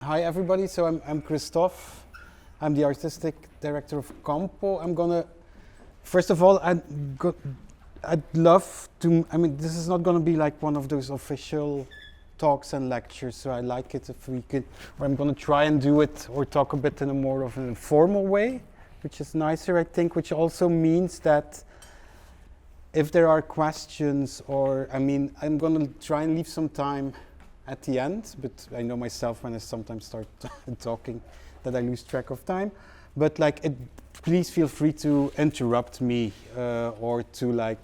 Hi everybody, so I'm Kristof. I'm the artistic director of Campo. First of all, I'd love to, this is not gonna be like one of those official talks and lectures, so I like it if we could, or I'm gonna try and do it or talk a bit in a more of an informal way, which is nicer, I think, which also means that if there are questions or, I'm gonna try and leave some time at the end, but I know myself when I sometimes start talking that I lose track of time. But please feel free to interrupt me or to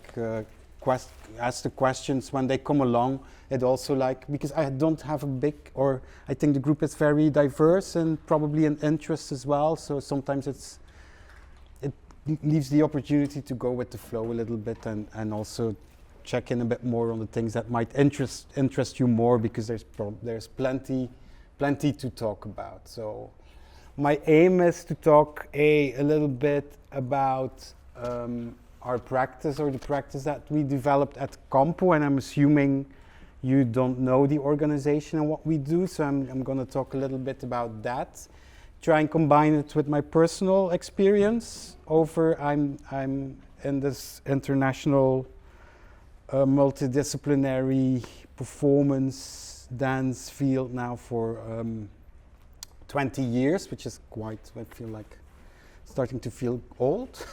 ask the questions when they come along. It also because I don't have I think the group is very diverse and probably in interest as well. So sometimes it leaves the opportunity to go with the flow a little bit and also check in a bit more on the things that might interest you more, because there's plenty to talk about. So my aim is to talk a little bit about our practice, or the practice that we developed at Campo, and I'm assuming you don't know the organization and what we do, so I'm going to talk a little bit about that. Try and combine it with my personal experience I'm in this international multidisciplinary performance dance field now for 20 years, which is I feel like starting to feel old.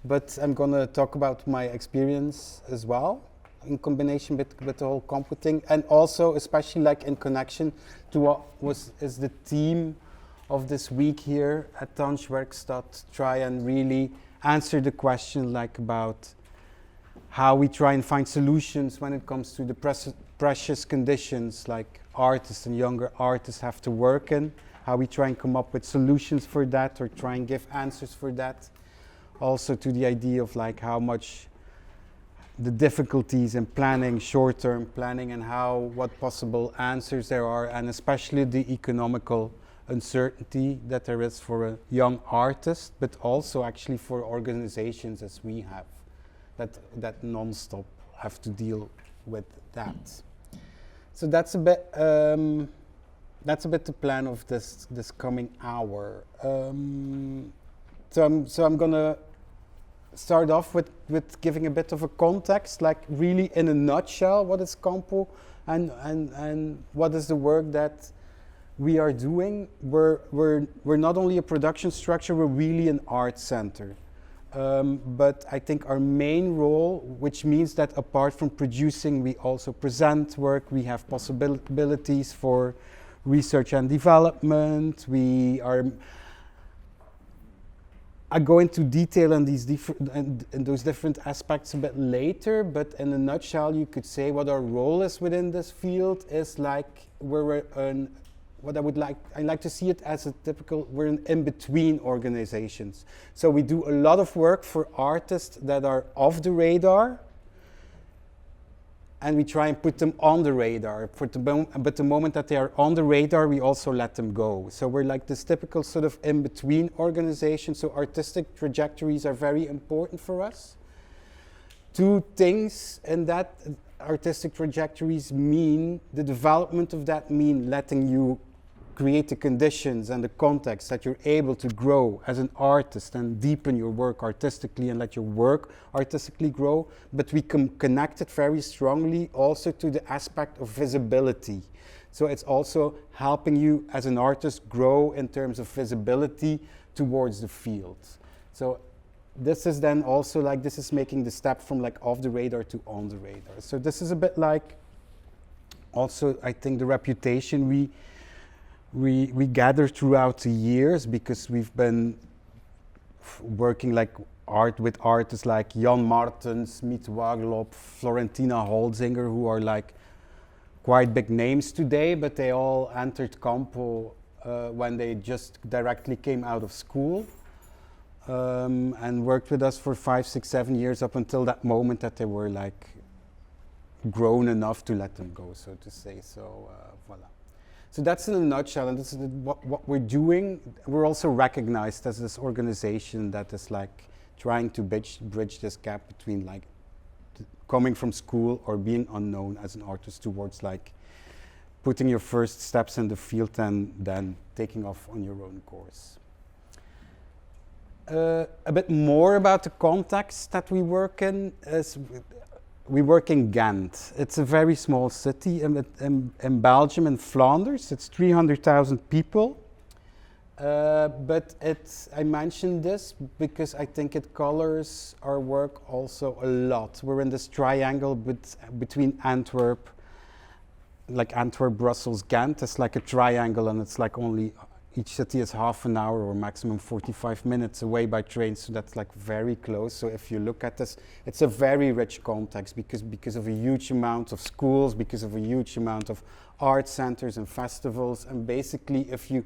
But I'm going to talk about my experience as well, in combination with the whole Campo thing, and also especially in connection to what is the theme of this week here at Tanzwerkstatt. Try and really answer the question about how we try and find solutions when it comes to the precious conditions artists and younger artists have to work in, how we try and come up with solutions for that or try and give answers for that. Also to the idea of how much the difficulties in planning, short-term planning, and what possible answers there are, and especially the economical uncertainty that there is for a young artist, but also actually for organizations as we have. That non-stop have to deal with that. So that's a bit the plan of this coming hour. So I'm gonna start off with giving a bit of a context, really in a nutshell, what is Campo and what is the work that we are doing. We're not only a production structure, we're really an art center. But I think our main role, which means that apart from producing, we also present work, we have possibilities for research and development. I go into detail on these those different aspects a bit later, but in a nutshell, you could say what our role is within this field is I like to see it as we're an in-between organizations. So we do a lot of work for artists that are off the radar, and we try and put them on the radar. But the moment that they are on the radar, we also let them go. So we're this typical sort of in-between organization. So artistic trajectories are very important for us. Two things in that artistic trajectories mean, the development of that mean letting you create the conditions and the context that you're able to grow as an artist and deepen your work artistically and let your work artistically grow. But we can connect it very strongly also to the aspect of visibility. So it's also helping you as an artist grow in terms of visibility towards the field. So this is then also this is making the step from off the radar to on the radar. So this is a bit also I think the reputation we gathered throughout the years, because we've been working with artists like Jan Martens, Miet Wagelop, Florentina Holzinger, who are quite big names today, but they all entered Campo when they just directly came out of school. And worked with us for 5, 6, 7 years up until that moment that they were grown enough to let them go, so to say. So voila. So that's in a nutshell, and this is what we're doing. We're also recognized as this organization that is trying to bridge this gap between coming from school or being unknown as an artist towards putting your first steps in the field and then taking off on your own course. A bit more about the context that we work in is we work in Ghent. It's a very small city in Belgium, in Flanders. It's 300,000 people. But I mentioned this because I think it colors our work also a lot. We're in this triangle between Antwerp, like Antwerp, Brussels, Ghent. It's like a triangle, and it's like only each city is half an hour or maximum 45 minutes away by train, so that's like very close. So if you look at this, it's a very rich context because of a huge amount of schools, because of a huge amount of art centers and festivals, and basically if you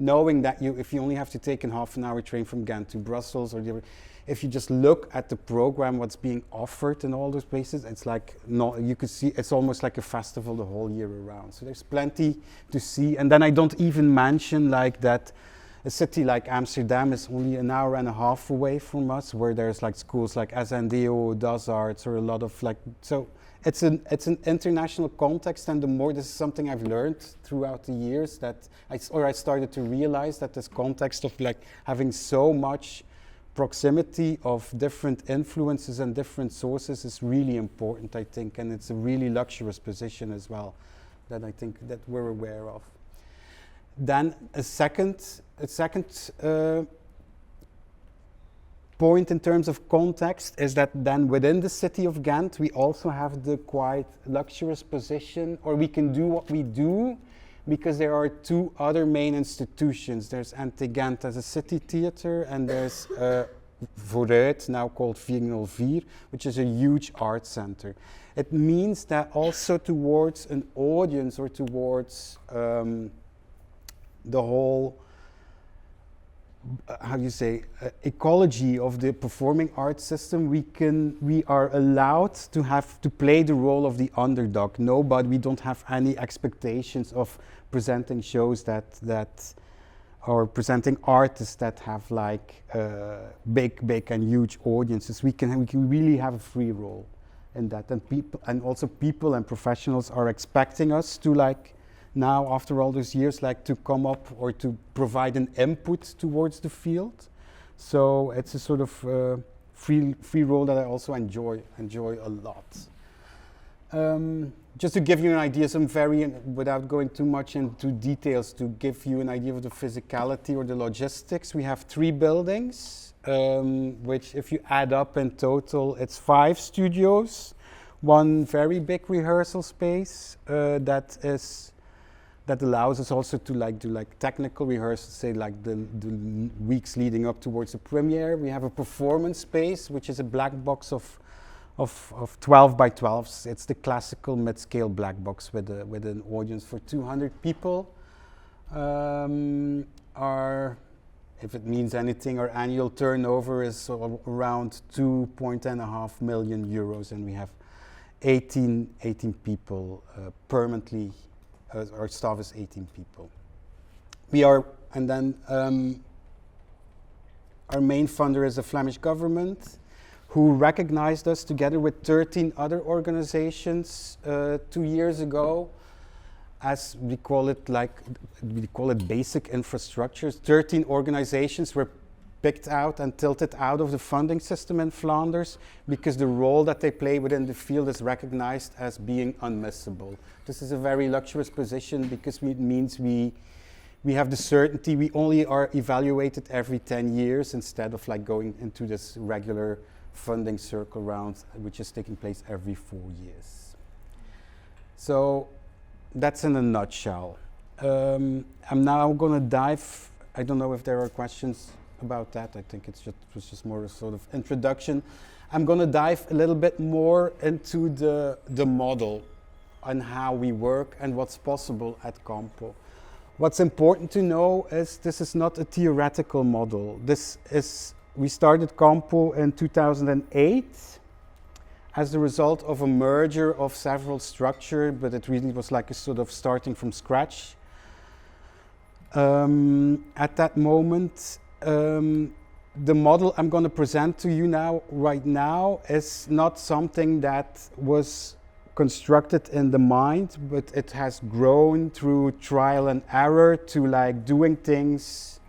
only have to take a half an hour train from Ghent to Brussels or the other, if you just look at the program, what's being offered in all those places, it's like, you could see, it's almost like a festival the whole year around. So there's plenty to see. And then I don't even mention like that a city like Amsterdam is only an hour and a half away from us, where there's like schools like SNDO, Das Arts, or a lot of like, so it's an international context, and this is something I've learned throughout the years, that I started to realize that this context of like having so much proximity of different influences and different sources is really important, I think, and it's a really luxurious position as well that I think that we're aware of. Then a second point in terms of context is that then within the city of Ghent we also have the quite luxurious position, or we can do what we do because there are two other main institutions. There's NT Ghent as a city theatre, and there's Vooruit, now called 404, which is a huge art center. It means that also towards an audience, or towards the whole, ecology of the performing arts system, we are allowed to have to play the role of the underdog. We don't have any expectations of presenting shows that or presenting artists that have like big and huge audiences. We can really have a free role in that, and people and professionals are expecting us to, like, now after all those years, like, to come up or to provide an input towards the field. So it's a sort of free role that I also enjoy a lot. Just to give you an idea, without going too much into details, to give you an idea of the physicality or the logistics, we have 3 buildings, which if you add up in total, it's 5 studios, 1 very big rehearsal space that allows us also to do technical rehearsals, say like the weeks leading up towards the premiere. We have a performance space, which is a black box of 12 by 12s. It's the classical mid-scale black box with an audience for 200 people. If it means anything, our annual turnover is around 2.5 million euros, and we have 18 people permanently. Our staff is 18 people. Our main funder is the Flemish government, who recognized us together with 13 other organizations 2 years ago, as we call it basic infrastructures. 13 organizations were picked out and tilted out of the funding system in Flanders because the role that they play within the field is recognized as being unmissable. This is a very luxurious position because it means we have the certainty we only are evaluated every 10 years instead of like going into this regular funding circle round, which is taking place every 4 years. So that's in a nutshell. I'm now going to dive, I don't know if there are questions about that. I think it was just more a sort of introduction. I'm going to dive a little bit more into the model and how we work and what's possible at Campo. What's important to know is this is not a theoretical model. We started Campo in 2008 as the result of a merger of several structures, but it really was like a sort of starting from scratch. At that moment, the model I'm going to present to you right now is not something that was constructed in the mind, but it has grown through trial and error to like doing things,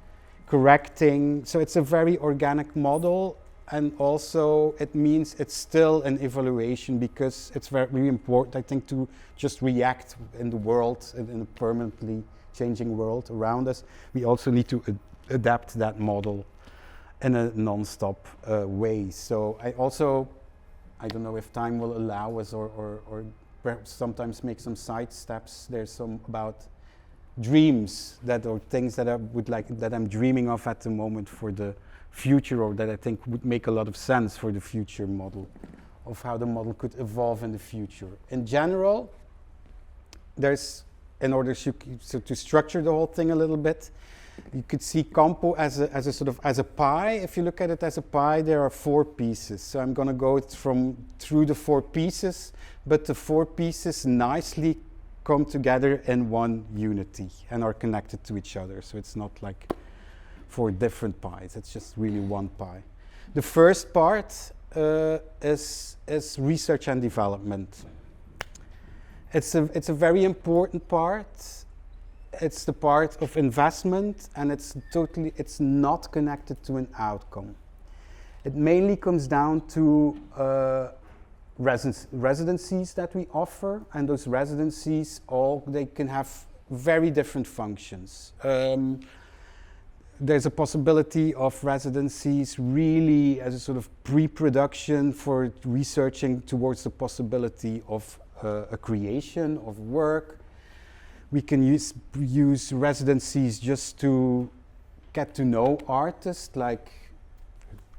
correcting. So it's a very organic model, and also it means it's still an evaluation, because it's very important, I think, to just react in the world, in a permanently changing world around us. We also need to adapt that model in a non-stop way. So I don't know if time will allow us, or perhaps sometimes make some side steps. There's some about dreams or things that that I'm dreaming of at the moment for the future, or that I think would make a lot of sense for the future model, of how the model could evolve in the future. In general, in order to structure the whole thing a little bit, you could see Campo as a sort of as a pie. If you look at it as a pie, there are 4 pieces. So I'm going to go through the 4 pieces, but the 4 pieces nicely come together in one unity and are connected to each other. So it's not like 4 different pies. It's just really one pie. The first part is research and development. It's a very important part. It's the part of investment, and it's not connected to an outcome. It mainly comes down to residencies that we offer, and those residencies they can have very different functions. There's a possibility of residencies really as a sort of pre-production for researching towards the possibility of a creation of work. We can use residencies just to get to know artists, like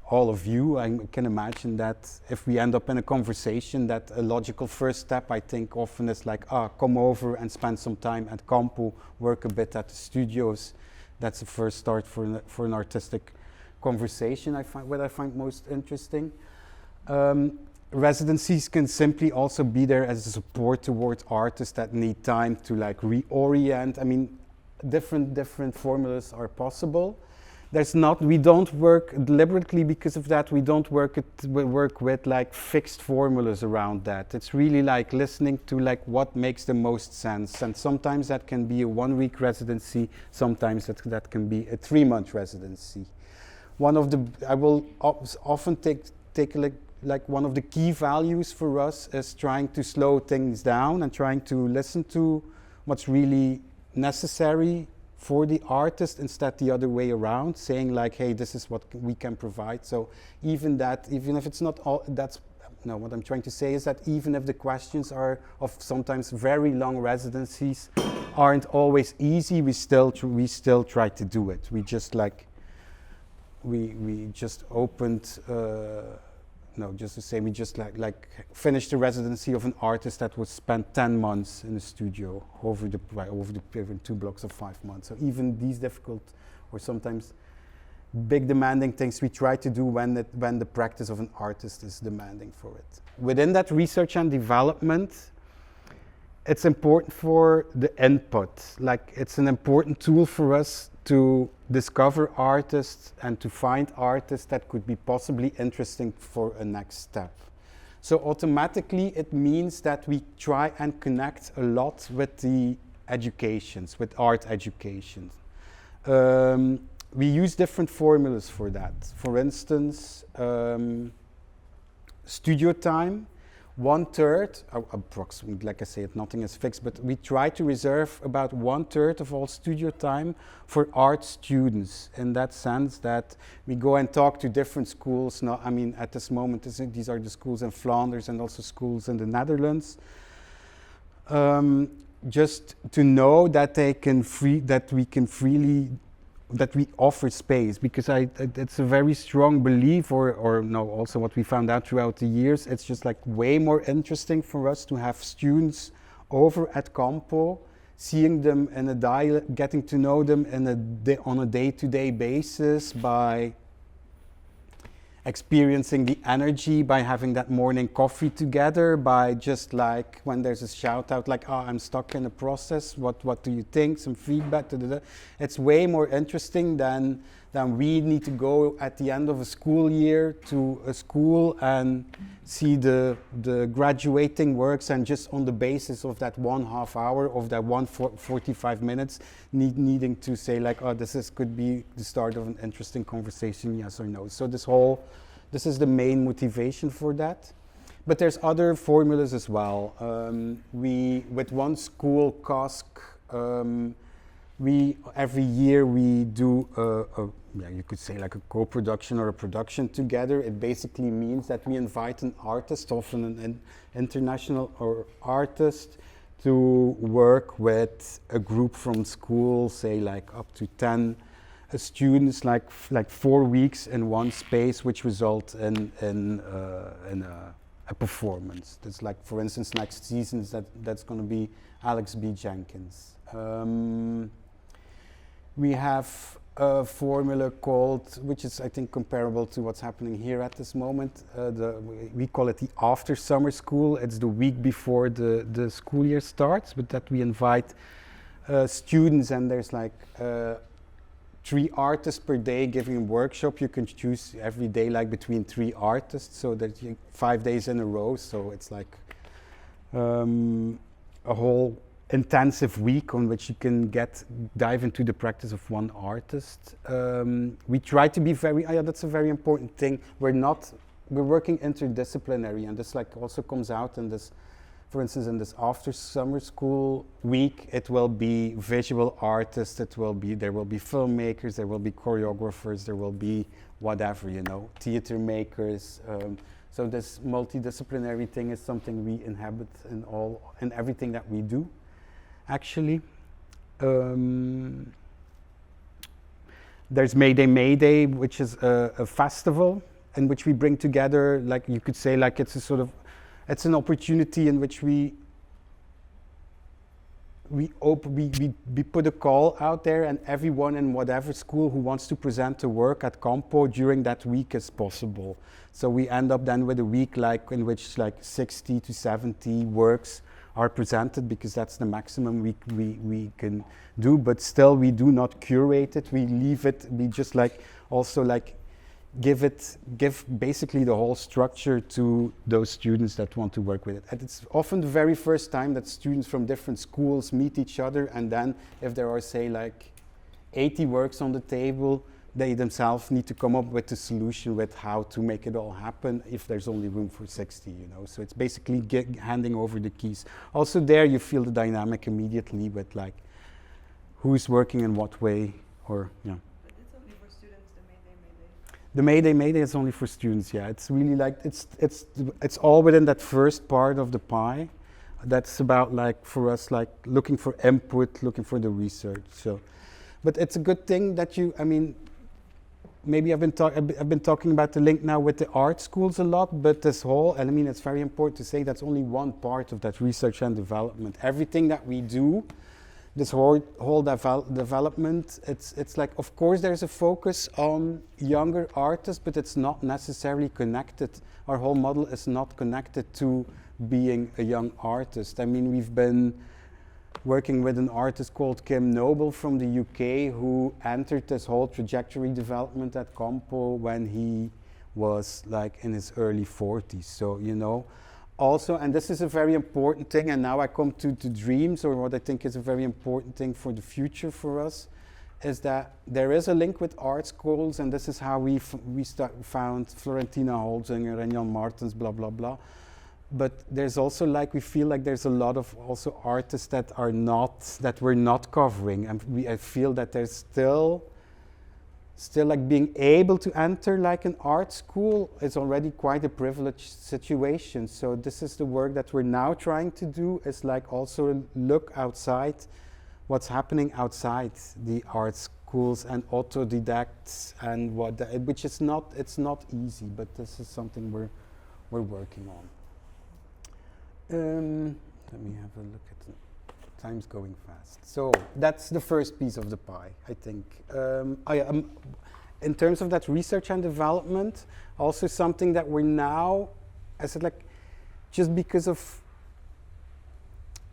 all of you. I can imagine that if we end up in a conversation, that a logical first step, I think, often is like, come over and spend some time at Campo, work a bit at the studios. That's the first start for an artistic conversation. What I find most interesting. Residencies can simply also be there as a support towards artists that need time to like reorient. I mean, different formulas are possible. We don't work deliberately because of that. We don't work with like fixed formulas around that. It's really like listening to like what makes the most sense. And sometimes that can be a 1-week residency. Sometimes that can be a 3-month residency. I will often take like one of the key values for us is trying to slow things down and trying to listen to what's really necessary for the artist, instead the other way around, saying like, hey, this is what we can provide. So even if it's not all, what I'm trying to say is that even if the questions are of sometimes very long residencies aren't always easy, we still try to do it. We just opened, just to say, we just like finished the residency of an artist that would spend 10 months in the studio over the 2 blocks of 5 months. So even these difficult or sometimes big demanding things we try to do when the practice of an artist is demanding for it. Within that research and development, it's important for the input. Like, it's an important tool for us to discover artists and to find artists that could be possibly interesting for a next step. So automatically it means that we try and connect a lot with the educations, with art education. We use different formulas for that. For instance, studio time, 1/3, approximately, like I said, nothing is fixed, but we try to reserve about 1/3 of all studio time for art students, in that sense that we go and talk to different schools. Now, I mean, at this moment, these are the schools in Flanders and also schools in the Netherlands. Just to know that that we offer space, because it's a very strong belief, also what we found out throughout the years, it's just like way more interesting for us to have students over at Campo, seeing them in getting to know them on a day-to-day basis, by experiencing the energy, by having that morning coffee together, by just like when there's a shout out like, I'm stuck in a process, what do you think, some feedback, It's way more interesting than then we need to go at the end of a school year to a school and see the graduating works, and just on the basis of that 1/2 hour, of that 45 minutes, needing to say like, oh, could be the start of an interesting conversation, yes or no. So this is the main motivation for that. But there's other formulas as well. With one school, COSC, every year we do you could say like a co-production or a production together. It basically means that we invite an artist, often an international artist, to work with a group from school, say like up to 10 students, like 4 weeks in one space, which result in a performance. That's like, for instance, next season that's going to be Alex B. Jenkins. We have a formula called, which is I think comparable to what's happening here at this moment. We call it the after summer school. It's the week before the school year starts, but that we invite students, and there's like 3 artists per day giving a workshop. You can choose every day like between 3 artists, so that 5 days in a row. So it's like a whole intensive week on which you can dive into the practice of one artist. We try to be that's a very important thing. We're working interdisciplinary, and this like also comes out in this, for instance, in this after summer school week. It will be visual artists, there will be filmmakers, there will be choreographers, there will be whatever, theater makers. So this multidisciplinary thing is something we inhabit in everything that we do, actually. There's Mayday, which is a festival in which we bring together, like you could say, like it's an opportunity in which we put a call out there, and everyone in whatever school who wants to present a work at Campo during that week is possible. So we end up then with a week in which 60 to 70 works are presented, because that's the maximum we can do. But still, we do not curate it. We leave it. We just give basically the whole structure to those students that want to work with it. And it's often the very first time that students from different schools meet each other, and then if there are, say, 80 works on the table, they themselves need to come up with a solution with how to make it all happen if there's only room for 60, So it's basically handing over the keys. Also there you feel the dynamic immediately with who's working in what way, or The Mayday is only for students, yeah. It's really it's all within that first part of the pie. That's about for us, looking for input, looking for the research. So, but it's a good thing that maybe I've been talking about the link now with the art schools a lot, but it's very important to say that's only one part of that research and development. Everything that we do, this whole development, it's of course there's a focus on younger artists, but it's not necessarily connected. Our whole model is not connected to being a young artist. We've been working with an artist called Kim Noble from the UK, who entered this whole trajectory development at Campo when he was in his early 40s. So, also, and this is a very important thing, and now I come to dreams, or what I think is a very important thing for the future for us, is that there is a link with art schools, and this is how we found Florentina Holzinger and Jan Martens, blah, blah, blah. But there's also we feel there's a lot of also artists that we're not covering, and I feel that there's still being able to enter an art school is already quite a privileged situation. So this is the work that we're now trying to do, is also look outside what's happening outside the art schools and autodidacts and which is it's not easy, but this is something we're working on. Let me have a look at it. Time's going fast. So that's the first piece of the pie, I think. In terms of that research and development, also something that we're now, I said just because of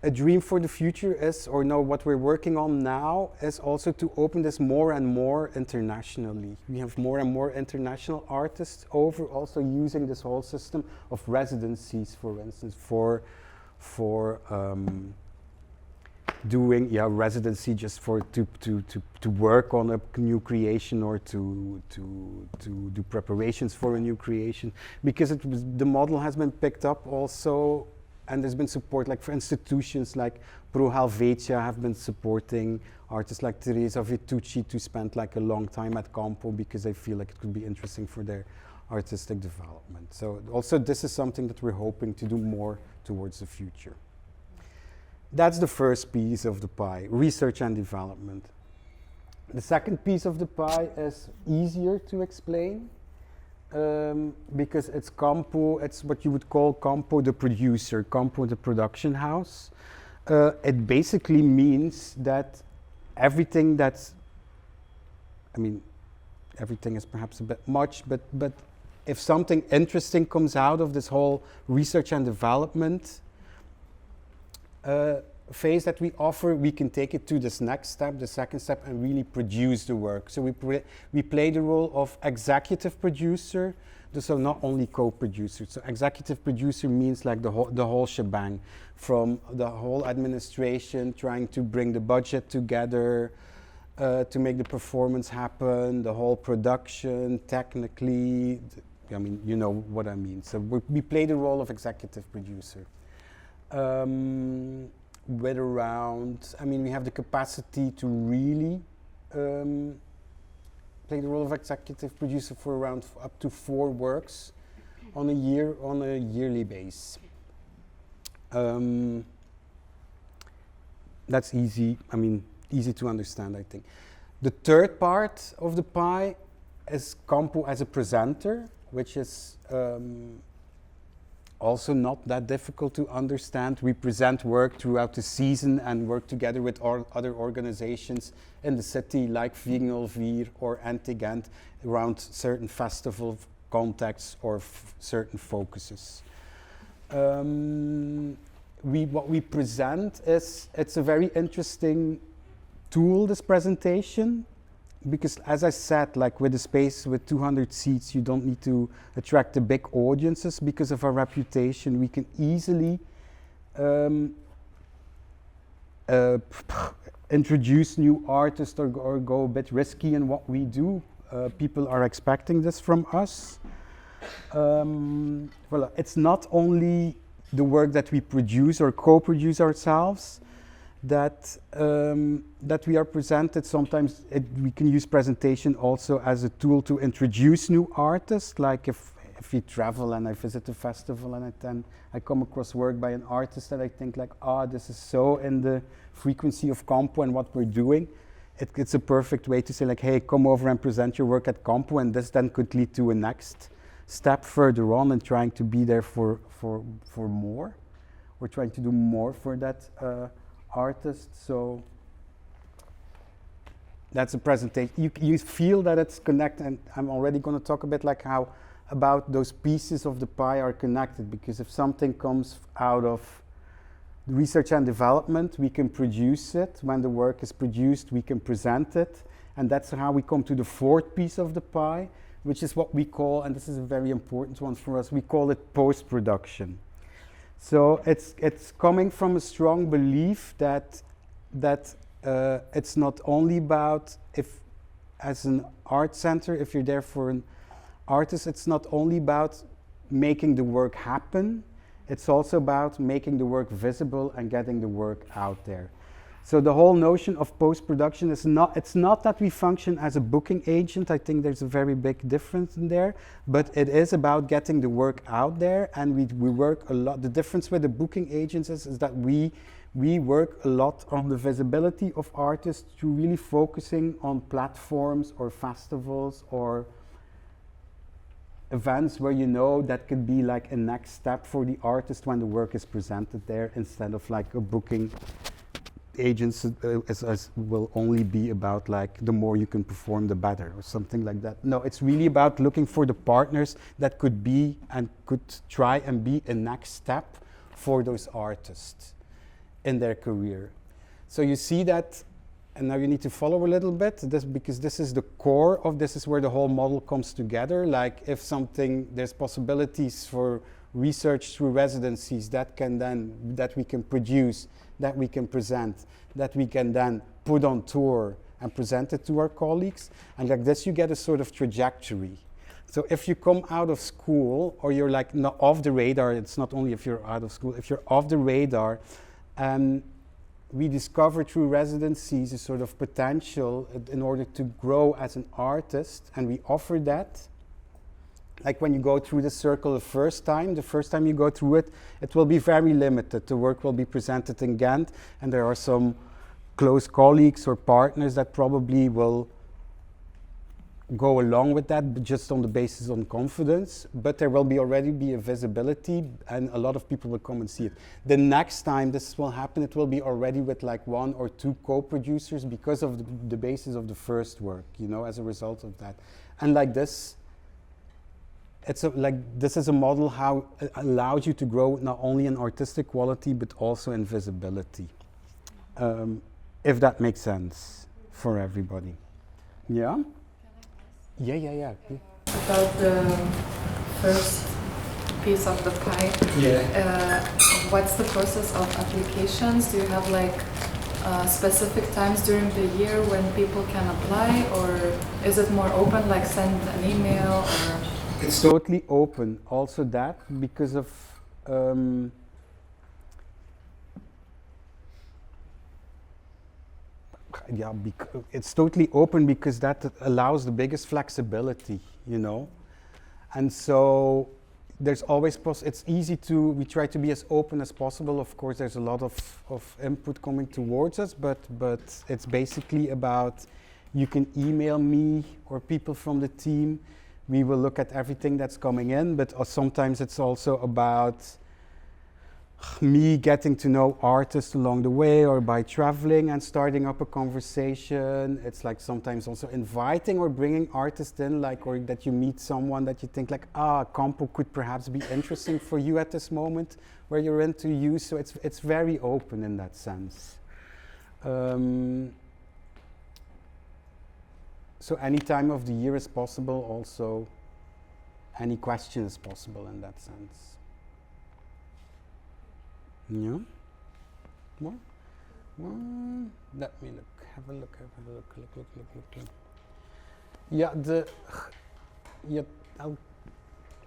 a dream for the future is, or no, what we're working on now is also to open this more and more internationally. We have more and more international artists over, also using this whole system of residencies, for instance, for doing residency just for to work on a new creation or to do preparations for a new creation, because the model has been picked up also, and there's been support, like for institutions like Pro Helvetia have been supporting artists like Teresa Vitucci to spend like a long time at Campo, because they feel like it could be interesting for their artistic development. So also this is something that we're hoping to do more towards the future. That's the first piece of the pie, research and development. The second piece of the pie is easier to explain, because it's Campo, it's what you would call Campo the producer, Campo the production house. It basically means that everything that's, I mean, everything is perhaps a bit much, but if something interesting comes out of this whole research and development phase that we offer, we can take it to this next step, the second step, and really produce the work. So we play the role of executive producer, so not only co-producer. So executive producer means like the whole shebang, from the whole administration, trying to bring the budget together, to make the performance happen, the whole production, technically, I mean, you know what I mean. So we play the role of executive producer. With around, I mean, we have the capacity to really play the role of executive producer for around up to 4 works on a yearly base. That's easy, I mean, easy to understand, I think. The third part of the pie is Campo as a presenter, which is also not that difficult to understand. We present work throughout the season and work together with other organizations in the city, like Vignolvir or Antigant, around certain festival contexts or certain focuses. What we present is, it's a very interesting tool, this presentation, because as I said, like with a space with 200 seats, you don't need to attract the big audiences. Because of our reputation, we can easily introduce new artists or go a bit risky in what we do. People are expecting this from us. Well, it's not only the work that we produce or co-produce ourselves that we are presented. Sometimes we can use presentation also as a tool to introduce new artists. Like if you travel and I visit a festival and then I come across work by an artist that I think like, this is so in the frequency of Campo and what we're doing. It's a perfect way to say like, hey, come over and present your work at Campo, and this then could lead to a next step further on and trying to be there for more. We're trying to do more for that artist. So that's a presentation. You feel that it's connected, and I'm already going to talk a bit like how about those pieces of the pie are connected, because if something comes out of research and development, we can produce it. When the work is produced, we can present it, and that's how we come to the fourth piece of the pie, which is what we call, and this is a very important one for us, we call it post-production. So it's coming from a strong belief that it's not only about, if as an art center, if you're there for an artist, it's not only about making the work happen, it's also about making the work visible and getting the work out there. So the whole notion of post-production is it's not that we function as a booking agent. I think there's a very big difference in there, but it is about getting the work out there, and we work a lot. The difference with the booking agents is that we work a lot on the visibility of artists through really focusing on platforms or festivals or events where you know that could be like a next step for the artist when the work is presented there, instead of like a booking agents will only be about like the more you can perform the better or something like that. No, it's really about looking for the partners that could be and could try and be a next step for those artists. in their career. So you see that, and now you need to follow a little bit, because this is the core of this is where the whole model comes together. Like if something, there's possibilities for research through residencies that we can produce, that we can present, that we can then put on tour and present it to our colleagues. And like this you get a sort of trajectory. So if you come out of school, or you're like not off the radar, it's not only if you're out of school, if you're off the radar, we discover through residencies a sort of potential in order to grow as an artist, and we offer that. Like when you go through the circle the first time you go through it, it will be very limited. The work will be presented in Ghent, and there are some close colleagues or partners that probably will go along with that, but just on the basis of confidence. But there will already be a visibility, and a lot of people will come and see it. The next time this will happen, it will be already with like 1 or 2 co-producers, because of the basis of the first work, you know, as a result of that. And like this, this is a model how it allows you to grow not only in artistic quality but also in visibility, if that makes sense for everybody. Yeah. Yeah. About the first piece of the pie. Yeah. What's the process of applications? Do you have like specific times during the year when people can apply, or is it more open, like send an email? Or? It's totally open. Also that because of it's totally open because that allows the biggest flexibility, you know. And so there's always it's easy to, we try to be as open as possible. Of course there's a lot of input coming towards us, but it's basically about, you can email me or people from the team. We will look at everything that's coming in, but sometimes it's also about me getting to know artists along the way, or by traveling and starting up a conversation. It's like sometimes also inviting or bringing artists in, like, or that you meet someone that you think like, Campo could perhaps be interesting for you at this moment where you're into you. So it's very open in that sense. So any time of the year is possible. Also, any question is possible in that sense. Yeah. What? Let me look. Have a look. Look. Yeah.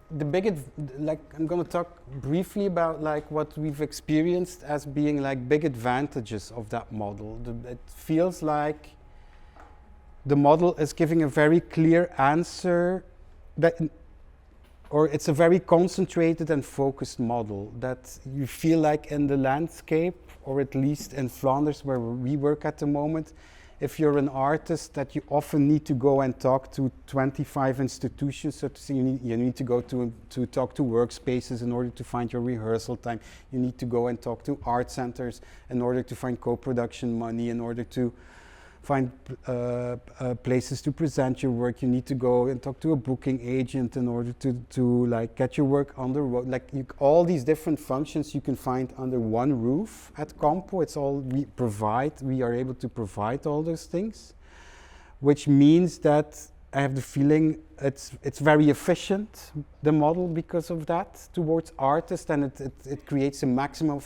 The big, like, I'm gonna talk briefly about like what we've experienced as being like big advantages of that model. It feels like the model is giving a very clear answer, or it's a very concentrated and focused model that you feel like in the landscape, or at least in Flanders where we work at the moment, if you're an artist, that you often need to go and talk to 25 institutions. So to say, you need to go to talk to workspaces in order to find your rehearsal time. You need to go and talk to art centers in order to find co-production money, in order to find places to present your work. You need to go and talk to a booking agent in order to like get your work on the road. Like all these different functions you can find under one roof at Campo. It's all we are able to provide all those things, which means that I have the feeling it's very efficient, the model, because of that towards artists, and it creates a maximum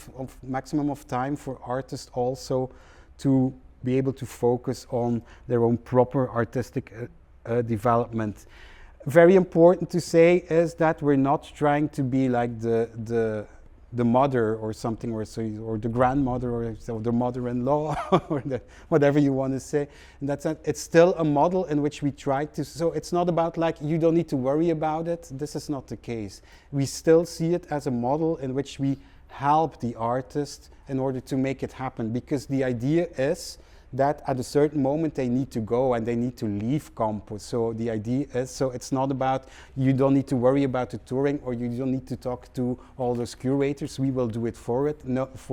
of time for artists also to be able to focus on their own proper artistic development. Very important to say is that we're not trying to be like the mother or something, or the grandmother, or the mother-in-law, or whatever you want to say. And it's still a model in which we try to. So it's not about like you don't need to worry about it. This is not the case. We still see it as a model in which we help the artist in order to make it happen, because the idea is that at a certain moment they need to go and they need to leave Campo. So the idea is, so it's not about, you don't need to worry about the touring, or you don't need to talk to all those curators. We will do it for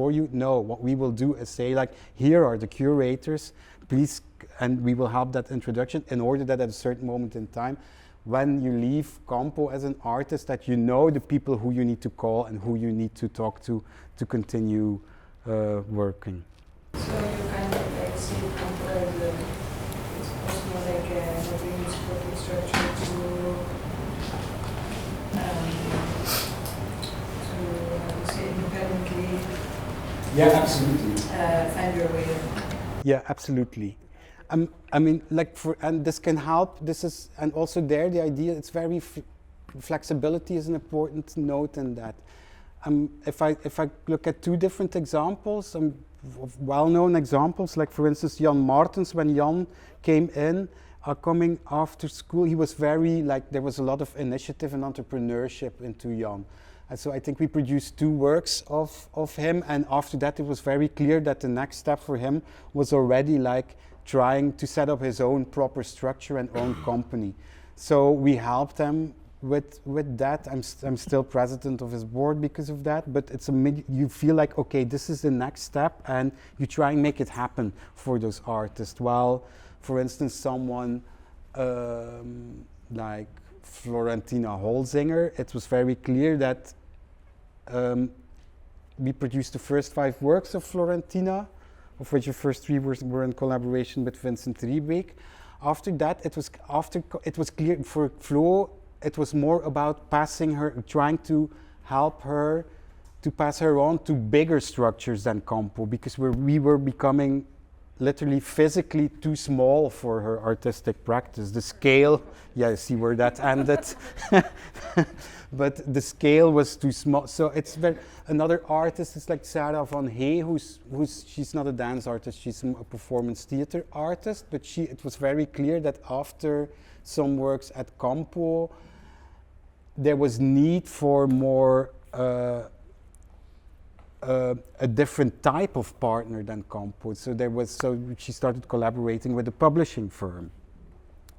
you. No, what we will do is say like, here are the curators, please, and we will help that introduction in order that at a certain moment in time, when you leave Campo as an artist, that you know the people who you need to call and who you need to talk to continue working. So you kind of like see Campo as it's also like a really supportive structure to say independently. Yeah, absolutely. Find your way. Yeah, absolutely. I mean, like and this can help. This is, and also there the idea. It's very flexibility is an important note in that. If I look at two different examples, of well-known examples, like for instance Jan Martens, when Jan came in, coming after school, he was very like there was a lot of initiative and entrepreneurship into Jan. And so I think we produced two works of him, and after that it was very clear that the next step for him was already like trying to set up his own proper structure and own company. So we helped him with that. I'm still president of his board because of that, but it's you feel like, okay, this is the next step, and you try and make it happen for those artists. While, for instance, someone like Florentina Holzinger, it was very clear that we produced the first 5 works of Florentina, of which the first 3 were in collaboration with Vincent Riebeek. After that, it was clear for Flo, it was more about passing her, trying to help her to pass her on to bigger structures than Campo, because we were becoming literally physically too small for her artistic practice. The scale, yeah, see where that ended. But the scale was too small. So it's another artist is like Sarah van Hey, she's not a dance artist, she's a performance theater artist, but it was very clear that after some works at Campo, there was need for more a different type of partner than Campo. So she started collaborating with a publishing firm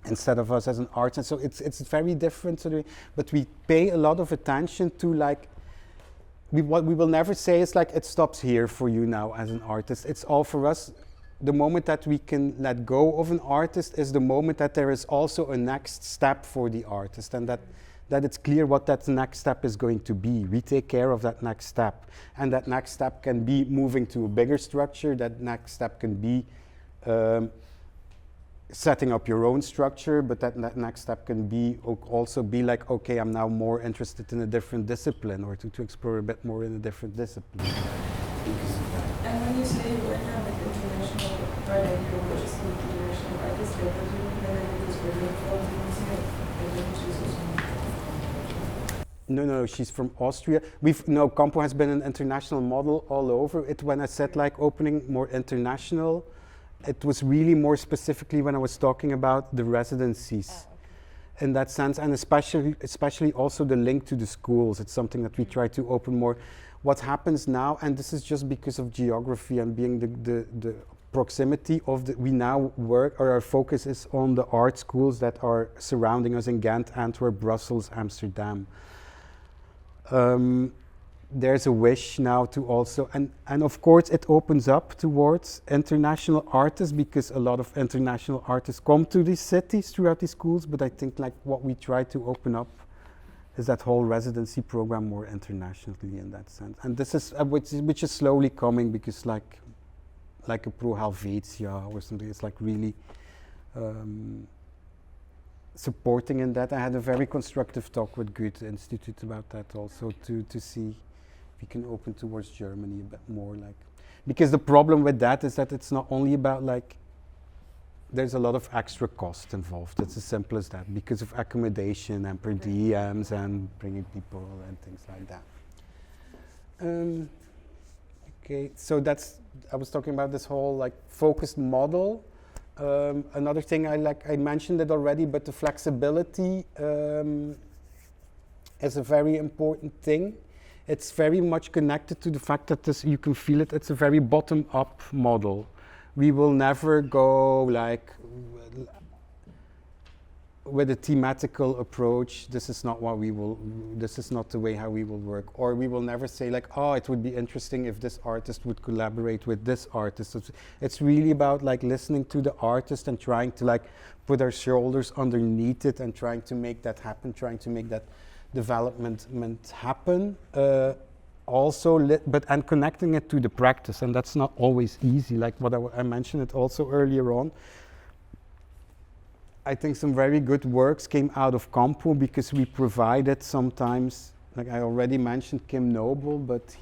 instead of us as an artist. So it's very different. But we pay a lot of attention to like, what we will never say is like, it stops here for you now as an artist. It's all for us. The moment that we can let go of an artist is the moment that there is also a next step for the artist, and that it's clear what that next step is going to be. We take care of that next step. And that next step can be moving to a bigger structure. That next step can be setting up your own structure, but that next step can be also be like, okay, I'm now more interested in a different discipline, or to explore a bit more in a different discipline. And when you say you went on like international, or like you were just an international artist, like what do you mean by that? Because we're doing film museum, and then she's also. No, she's from Austria. Campo has been an international model all over. When I said like opening more international, it was really more specifically when I was talking about the residencies. In that sense, and especially also the link to the schools. It's something that we try to open more. What happens now, and this is just because of geography and being the proximity of we now work, or our focus is on the art schools that are surrounding us in Ghent, Antwerp, Brussels, Amsterdam. There's a wish now to also, and of course it opens up towards international artists, because a lot of international artists come to these cities throughout these schools, but I think like what we try to open up is that whole residency program more internationally in that sense. And this is, which is slowly coming, because like a Pro Helvetia or something, it's like really supporting in that. I had a very constructive talk with Goethe Institute about that also, to see if we can open towards Germany a bit more, like, because the problem with that is that it's not only about like, there's a lot of extra cost involved. It's as simple as that, because of accommodation and per diems and bringing people and things like that. Okay, so I was talking about this whole like focused model. Another thing I mentioned it already, but the flexibility is a very important thing. It's very much connected to the fact that you can feel it, it's a very bottom-up model. We will never go like with a thematical approach, this is not the way how we will work. Or we will never say like, oh, it would be interesting if this artist would collaborate with this artist. It's really about like listening to the artist and trying to like put our shoulders underneath it and trying to make that happen, trying to make that development happen. also, and connecting it to the practice, and that's not always easy. Like what I mentioned it also earlier on. I think some very good works came out of Campo because we provided sometimes, like I already mentioned Kim Noble, but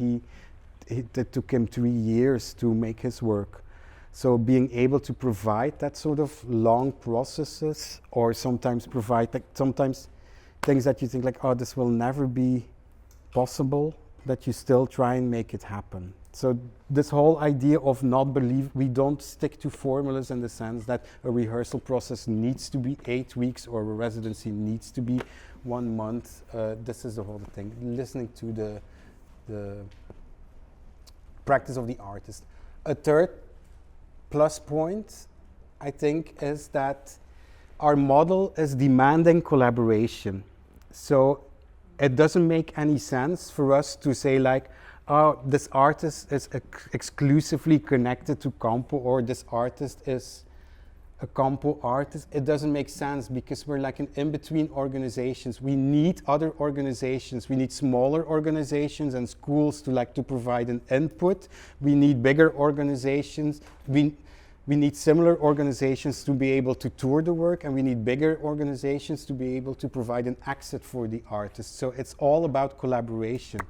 it took him 3 years to make his work. So being able to provide that sort of long processes, or sometimes provide like sometimes things that you think like, oh, this will never be possible, that you still try and make it happen. So this whole idea of we don't stick to formulas in the sense that a rehearsal process needs to be 8 weeks or a residency needs to be 1 month. This is the whole thing, listening to the practice of the artist. A third plus point, I think, is that our model is demanding collaboration. So it doesn't make any sense for us to say like, oh, this artist is exclusively connected to Campo, or this artist is a Campo artist. It doesn't make sense because we're like an in-between organizations. We need other organizations. We need smaller organizations and schools to provide an input. We need bigger organizations. We need similar organizations to be able to tour the work, and we need bigger organizations to be able to provide an exit for the artist. So it's all about collaboration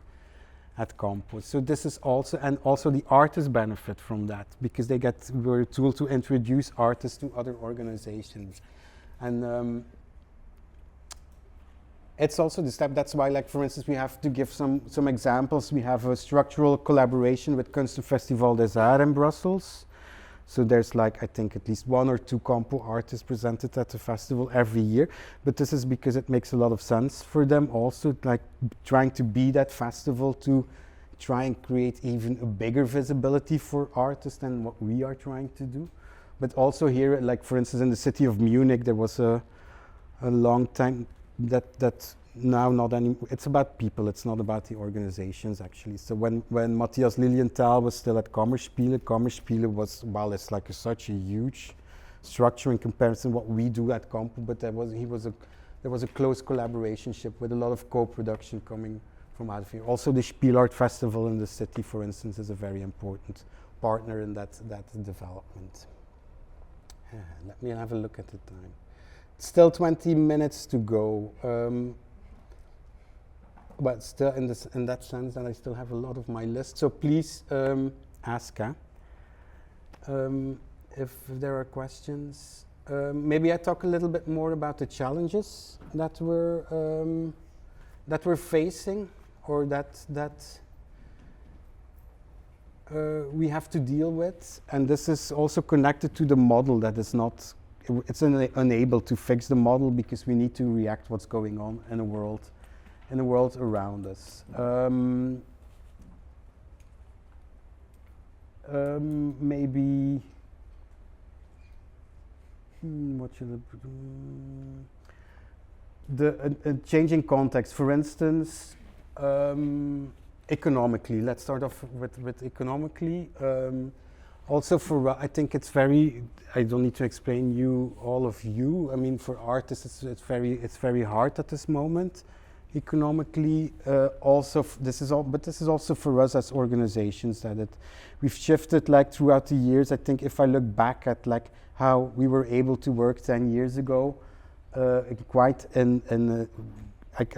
at Campo. So this is also, and also the artists benefit from that because we're a tool to introduce artists to other organizations. And it's also the step, that's why, like for instance, we have to give some examples. We have a structural collaboration with Kunstenfestival des Arts in Brussels. So there's like, I think at least 1 or 2 Campo artists presented at the festival every year. But this is because it makes a lot of sense for them also, like trying to be that festival to try and create even a bigger visibility for artists than what we are trying to do. But also here, like for instance, in the city of Munich, there was a long time that now not any, it's about people, it's not about the organizations actually. So when Matthias Lilienthal was still at Kammerspiele was, well, it's like such a huge structure in comparison to what we do at Campo, but there was a close collaboration with a lot of co-production coming from out of here. Also the Spiel Art Festival in the city, for instance, is a very important partner in that development. Let me have a look at the time. Still 20 minutes to go. But still in that sense, and I still have a lot of my list. So please ask if there are questions. Maybe I talk a little bit more about the challenges that we're facing, or that we have to deal with. And this is also connected to the model that is not. It's unable to fix the model because we need to react what's going on in the world around us. Maybe what should I the changing context, for instance, economically. Let's start off with economically. Also for, I think it's very, I don't need to explain all of you. I mean, for artists, it's very hard at this moment, economically. Also, this is also for us as organizations that we've shifted like throughout the years. I think if I look back at like how we were able to work 10 years ago, I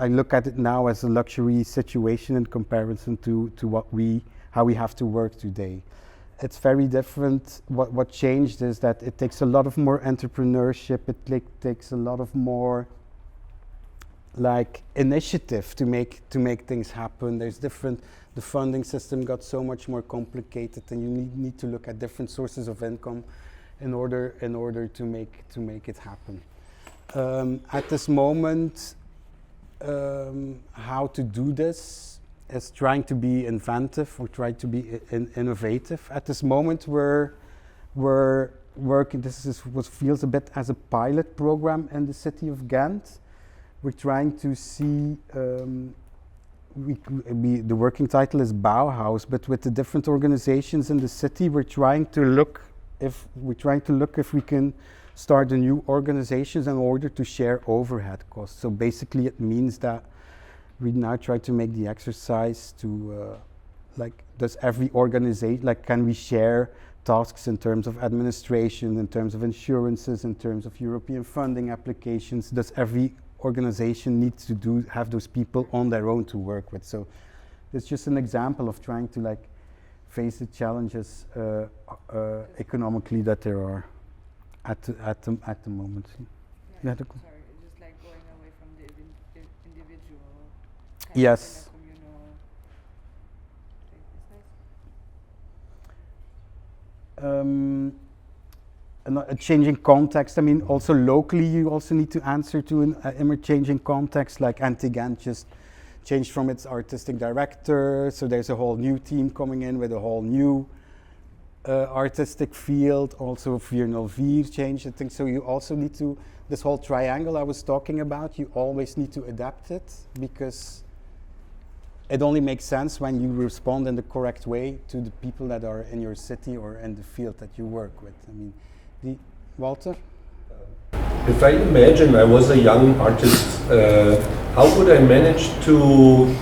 look at it now as a luxury situation in comparison to how we have to work today. It's very different. What changed is that it takes a lot of more entrepreneurship. It takes a lot of more like initiative to make things happen. There's different. The funding system got so much more complicated, and you need to look at different sources of income in order to make it happen. At this moment, how to do this is trying to be inventive or try to be innovative. At this moment, we're working. This is what feels a bit as a pilot program in the city of Ghent. We're trying to see. The working title is Bauhaus, but with the different organizations in the city, we're trying to look if we can start a new organizations in order to share overhead costs. So basically, it means that we now try to make the exercise to like, does every organization, like, can we share tasks in terms of administration, in terms of insurances, in terms of European funding applications? Does every organization need to have those people on their own to work with? So it's just an example of trying to, like, face the challenges economically that there are at the moment. Yeah, sorry, it's just like going away from the individual. Yes. A changing context. I mean, also locally, you also need to answer to an ever-changing context. Like Antigan just changed from its artistic director, so there's a whole new team coming in with a whole new artistic field. Also, Viernal Vier changed the thing. So you also need to, this whole triangle I was talking about, you always need to adapt it, because it only makes sense when you respond in the correct way to the people that are in your city or in the field that you work with. I mean, Walter? If I imagine I was a young artist, how would I manage to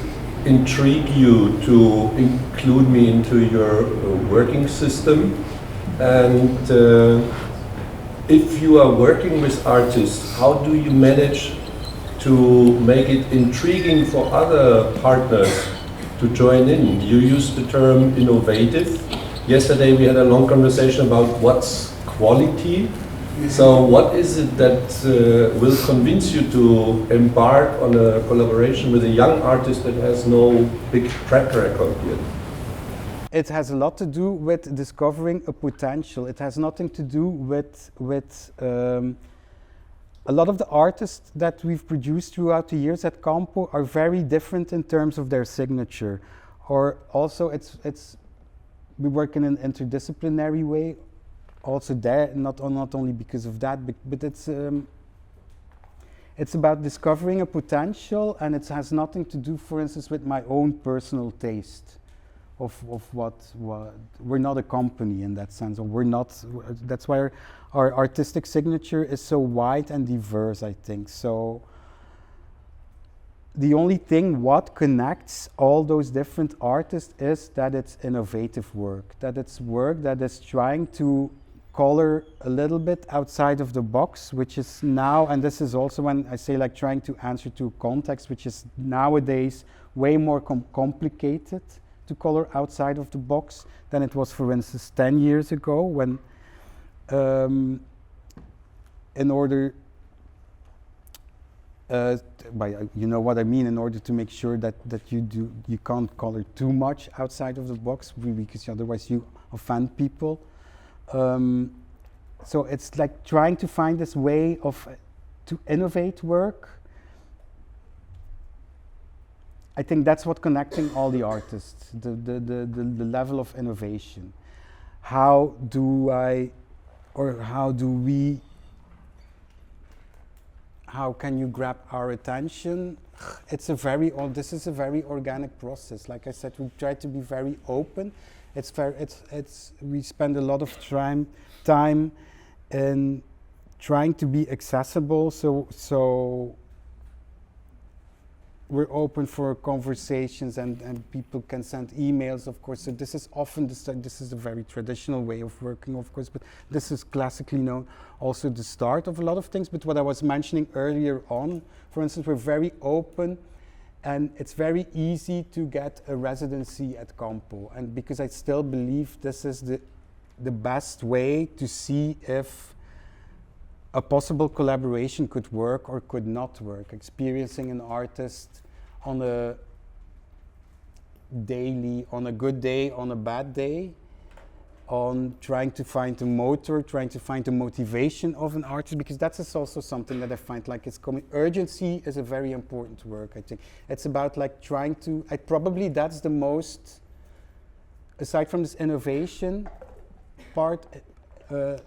intrigue you to include me into your working system? And if you are working with artists, how do you manage to make it intriguing for other partners to join in? You used the term innovative. Yesterday we had a long conversation about what's quality. So what is it that will convince you to embark on a collaboration with a young artist that has no big track record yet? It has a lot to do with discovering a potential. It has nothing to do with a lot of the artists that we've produced throughout the years at Campo are very different in terms of their signature. Or also we work in an interdisciplinary way. Also there, not only because of that, but it's about discovering a potential, and it has nothing to do, for instance, with my own personal taste of what we're not a company in that sense, or we're not. That's why our artistic signature is so wide and diverse, I think. So the only thing what connects all those different artists is that it's innovative work, that it's work that is trying to color a little bit outside of the box, which is now, and this is also when I say, like, trying to answer to context, which is nowadays way more complicated to color outside of the box than it was, for instance, 10 years ago, when in order you know what I mean, in order to make sure that you can't color too much outside of the box, because otherwise you offend people. So it's like trying to find this way to innovate work. I think that's what connecting all the artists, the level of innovation. How can you grab our attention? This is a very organic process. Like I said, we try to be very open. We spend a lot of time in trying to be accessible. So we're open for conversations, and people can send emails, of course. So this is often this is a very traditional way of working, of course, but this is classically known also the start of a lot of things. But what I was mentioning earlier on, for instance, we're very open, and it's very easy to get a residency at Campo. And because I still believe this is the best way to see if a possible collaboration could work or could not work. Experiencing an artist on a good day, on a bad day, on trying to find a motor, trying to find the motivation of an artist, because that's also something that I find like it's coming. Urgency is a very important work, I think. It's about like trying to, probably that's the most, aside from this innovation part,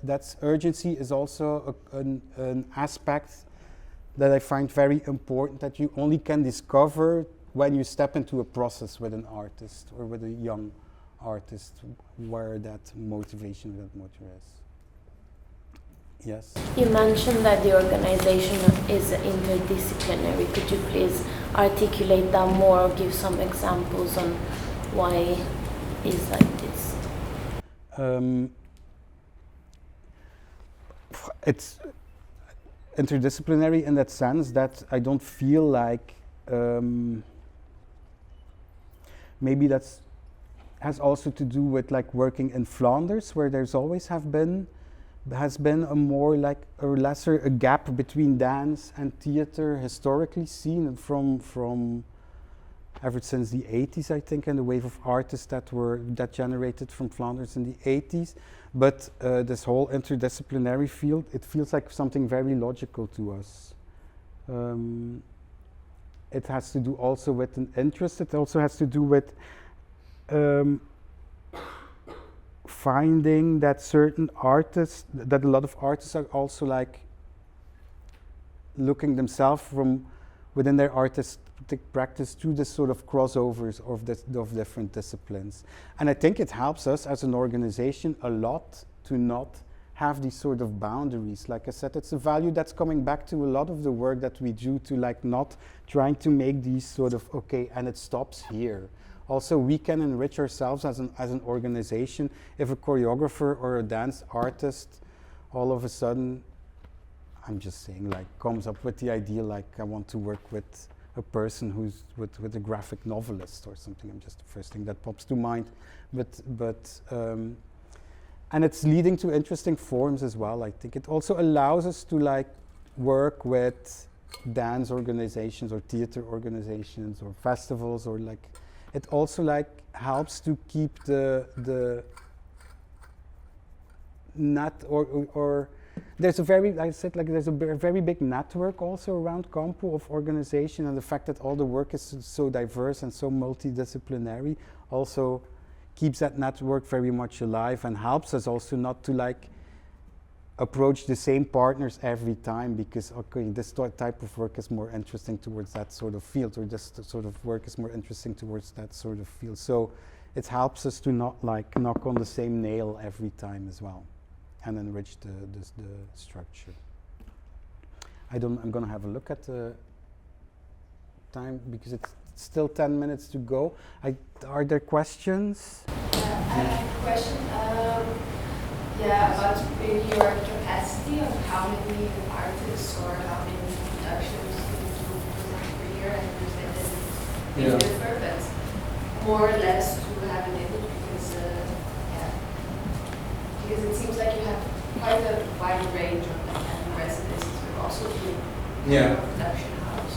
that's urgency is also an aspect that I find very important, that you only can discover when you step into a process with an artist or with a young artist, where that motivation, that motor is. Yes? You mentioned that the organization is interdisciplinary. Could you please articulate that more or give some examples on why is like this? It's interdisciplinary in that sense that I don't feel like maybe that's has also to do with like working in Flanders, where there's always has been a more like a lesser a gap between dance and theater historically seen from ever since the 80s, I think, and the wave of artists that generated from Flanders in the 80s. But this whole interdisciplinary field, it feels like something very logical to us. It has to do also with an interest. It also has to do with finding that certain artists, that a lot of artists are also like looking themselves from within their artistic practice to this sort of crossovers of different disciplines. And I think it helps us as an organization a lot to not have these sort of boundaries. Like I said, it's a value that's coming back to a lot of the work that we do, to like not trying to make these sort of, okay, and it stops here. Also, we can enrich ourselves as an organization if a choreographer or a dance artist all of a sudden, I'm just saying, like comes up with the idea like I want to work with a person who's with a graphic novelist or something. I'm just the first thing that pops to mind. And it's leading to interesting forms as well. I think it also allows us to like work with dance organizations or theater organizations or festivals, or like it also like helps to keep the net or there's a very, like I said, like there's a very big network also around Campo of organization, and the fact that all the work is so diverse and so multidisciplinary also keeps that network very much alive and helps us also not to like approach the same partners every time, because okay, this type of work is more interesting towards that sort of field, or this sort of work is more interesting towards that sort of field. So it helps us to not like knock on the same nail every time as well, and enrich the structure. I'm gonna have a look at the time because it's still 10 minutes to go. Are there questions? I have a question. About maybe your capacity of how many artists or how many productions you do per year. I understand that it differ, but more or less to have an image, because it seems like you have quite a wide range of residencies, but also doing a production house.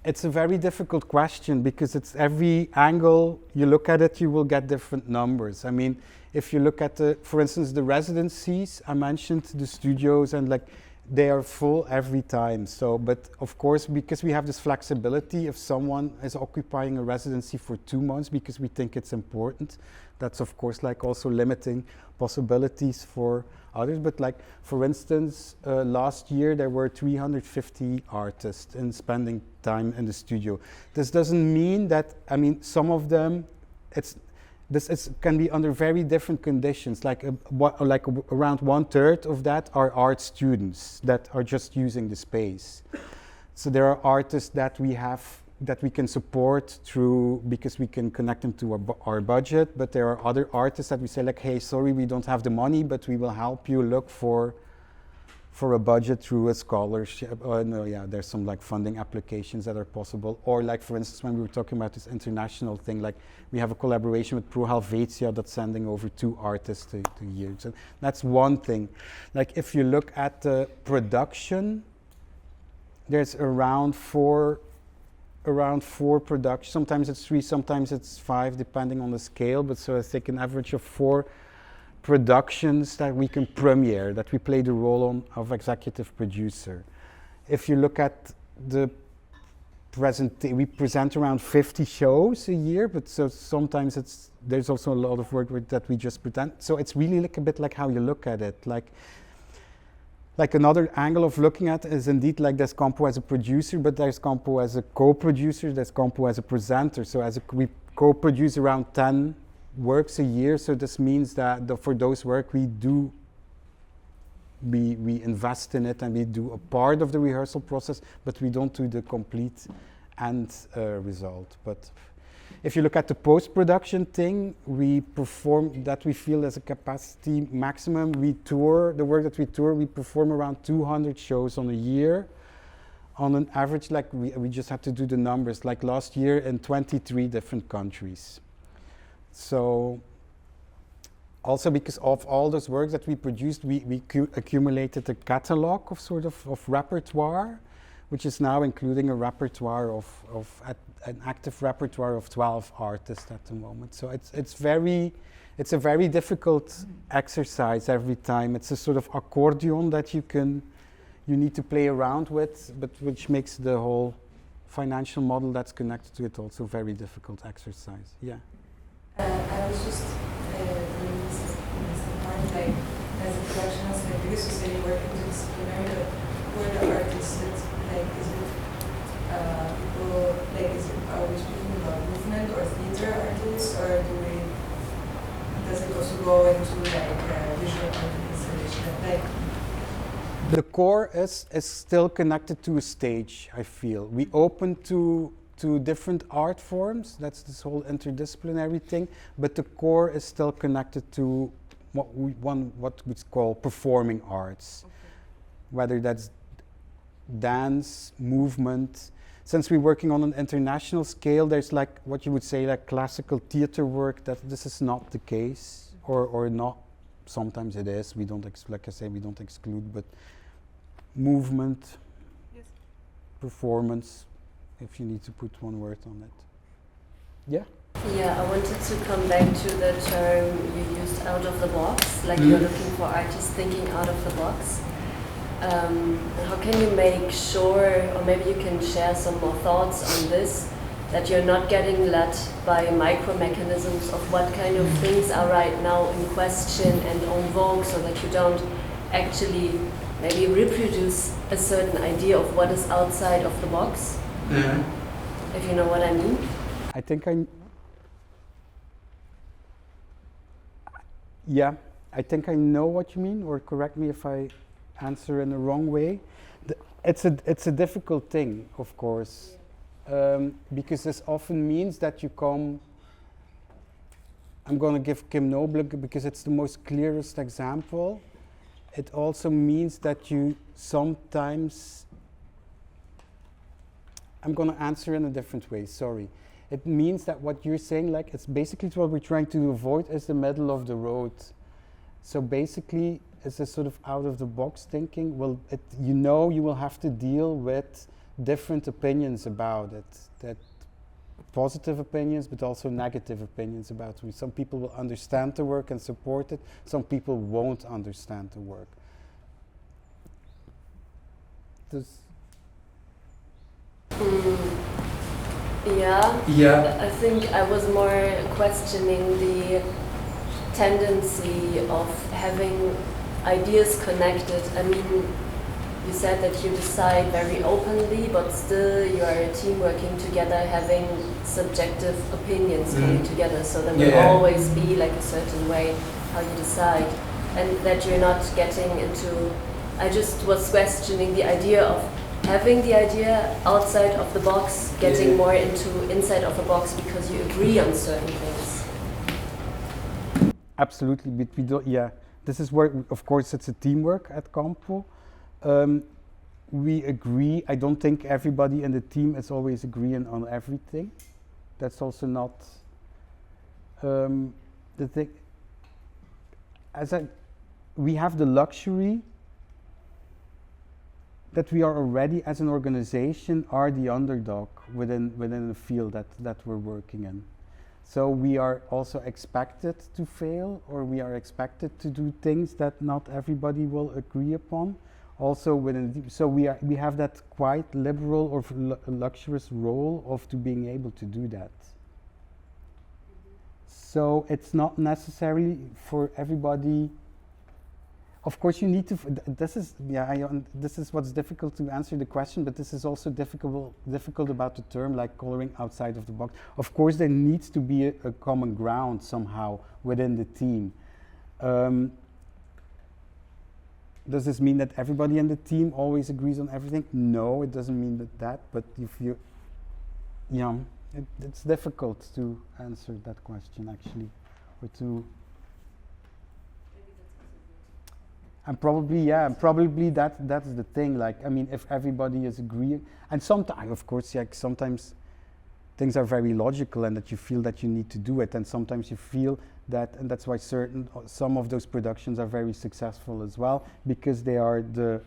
It's a very difficult question because it's every angle you look at it, you will get different numbers. I mean, if you look at for instance, the residencies, I mentioned the studios, and like they are full every time. So, but of course, because we have this flexibility, if someone is occupying a residency for 2 months because we think it's important, that's of course like also limiting possibilities for others. But like, for instance, last year there were 350 artists in spending time in the studio. This doesn't mean that, I mean, some of them, can be under very different conditions. Like around 1/3 of that are art students that are just using the space. So there are artists that we can support through, because we can connect them to our budget, but there are other artists that we say like, hey, sorry, we don't have the money, but we will help you look for a budget through a scholarship. There's some like funding applications that are possible. Or like, for instance, when we were talking about this international thing, like we have a collaboration with Pro Helvetia that's sending over 2 artists a year. So that's one thing. Like if you look at the production, there's around four productions. Sometimes it's 3, sometimes it's 5, depending on the scale. But so I think an average of 4 productions that we can premiere, that we play the role of executive producer. If you look at the we present around 50 shows a year, but so sometimes there's also a lot of work that we just present. So it's really like a bit like how you look at it. Like another angle of looking at it is indeed like there's Campo as a producer, but there's Campo as a co-producer, there's Campo as a presenter. So we co-produce around 10 works a year. So this means that for those work we do we invest in it and we do a part of the rehearsal process, but we don't do the complete end result. But if you look at the post-production thing, we perform that we feel as a capacity maximum. We tour, the work that we tour, we perform around 200 shows on a year. On an average, like we just have to do the numbers, like last year in 23 different countries. So also because of all those works that we produced, we accumulated a catalog of sort of repertoire, which is now including a repertoire of an active repertoire of 12 artists at the moment. So it's a very difficult exercise every time. It's a sort of accordion that you need to play around with, but which makes the whole financial model that's connected to it also very difficult exercise. Yeah. I was just doing some point, like, as a production aspect, because you say you work interdisciplinary, but who are the artists that, like, is it people, like, are we speaking about movement or theater artists, or does it also go into, like, visual art installation, like? The core is still connected to a stage, I feel. We open to different art forms, that's this whole interdisciplinary thing, but the core is still connected to what we call performing arts. Okay. Whether that's dance, movement. Since we're working on an international scale, there's like what you would say like classical theater work, that this is not the case, or not. Sometimes it is, we don't, like I say, we don't exclude, but movement, yes. Performance, if you need to put one word on it. Yeah? Yeah, I wanted to come back to the term you used, out of the box, like you're looking for artists thinking out of the box. How can you make sure, or maybe you can share some more thoughts on this, that you're not getting led by micro mechanisms of what kind of things are right now in question and en vogue, so that you don't actually maybe reproduce a certain idea of what is outside of the box? If you know what I mean? I think I know what you mean, or correct me if I answer in the wrong way. It's a difficult thing, of course, because this often means that you come. I'm going to give Kim Noble because it's the most clearest example. It also means that you sometimes. I'm going to answer in a different way. Sorry. It means that what you're saying, like, it's basically what we're trying to avoid is the middle of the road. So basically, it's a sort of out-of-the-box thinking. Well, you will have to deal with different opinions about it. That positive opinions, but also negative opinions about it. Some people will understand the work and support it. Some people won't understand the work. Yeah. I think I was more questioning the tendency of having ideas connected. I mean, you said that you decide very openly, but still you are a team working together, having subjective opinions coming together. So there will always be like a certain way how you decide, and that you're not getting into. I just was questioning the idea of having the idea outside of the box, getting more into inside of the box because you agree on certain things. Absolutely, but we don't. Yeah, this is where, of course, it's a teamwork at Campo. We agree. I don't think everybody in the team is always agreeing on everything. That's also not the thing. We have the luxury that we are already, as an organization, are the underdog within the field that we're working in. So we are also expected to fail, or we are expected to do things that not everybody will agree upon. Also so we have that quite liberal or luxurious role of being able to do that. So it's not necessarily for everybody. Of course, you need to. This is what's difficult to answer the question, but this is also difficult about the term, like coloring outside of the box. Of course, there needs to be a common ground somehow within the team. does this mean that everybody in the team always agrees on everything? No, it doesn't mean that, but if you, it's difficult to answer that question actually, or to. And probably that's the thing. Like, I mean, if everybody is agreeing, and sometimes, of course, sometimes things are very logical, and that you feel that you need to do it, and sometimes you feel that, and that's why some of those productions are very successful as well, because they are the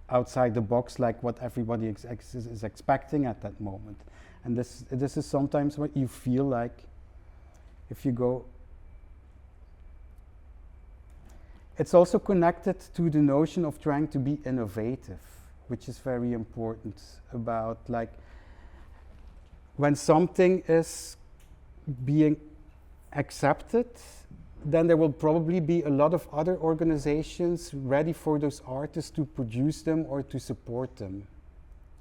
outside the box, like what everybody is expecting at that moment. And this is sometimes what you feel like if you go. It's also connected to the notion of trying to be innovative, which is very important about, like, when something is being accepted, then there will probably be a lot of other organizations ready for those artists to produce them or to support them.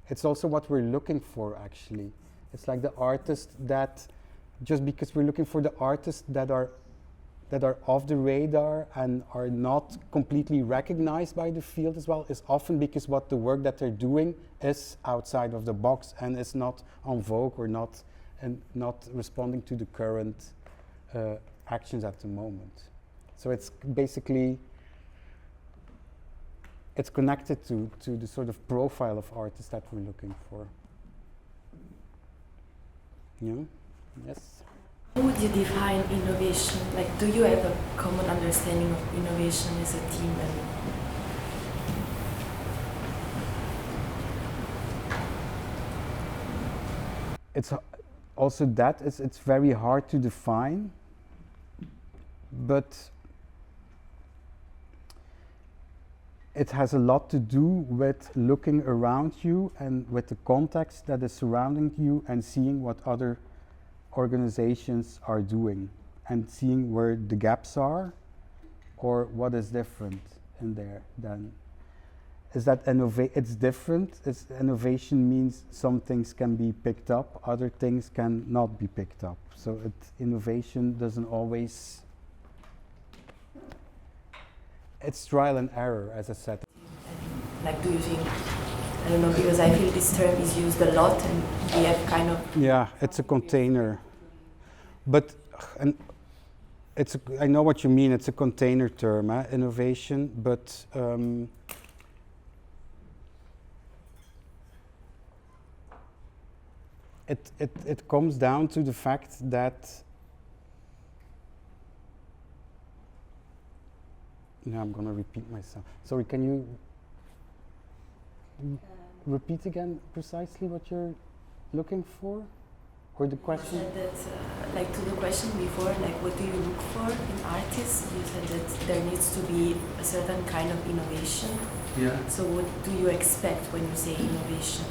It's also what we're looking for, actually. It's like the artists that, just because we're looking for the artists that are off the radar and are not completely recognized by the field as well, is often because what the work that they're doing is outside of the box and is not en vogue or not responding to the current actions at the moment. So it's basically, it's connected to the sort of profile of artists that we're looking for. Yeah? Yes? How would you define innovation? Like, do you have a common understanding of innovation as a team? It's also that it's very hard to define, but it has a lot to do with looking around you and with the context that is surrounding you and seeing what other organizations are doing and seeing where the gaps are or what is different in there. Then is that it's different. Innovation means some things can be picked up, other things can not be picked up. So innovation doesn't always, it's trial and error, as I said. Like, do you think, I don't know, because I feel this term is used a lot and we have kind of... Yeah, it's a container. But, and I know what you mean, it's a container term, innovation, but it comes down to the fact that, I'm going to repeat myself. Sorry, can you repeat again precisely what you're looking for? Or the question? You said that, like, to the question before, like, what do you look for in artists? You said that there needs to be a certain kind of innovation. Yeah. So what do you expect when you say innovation?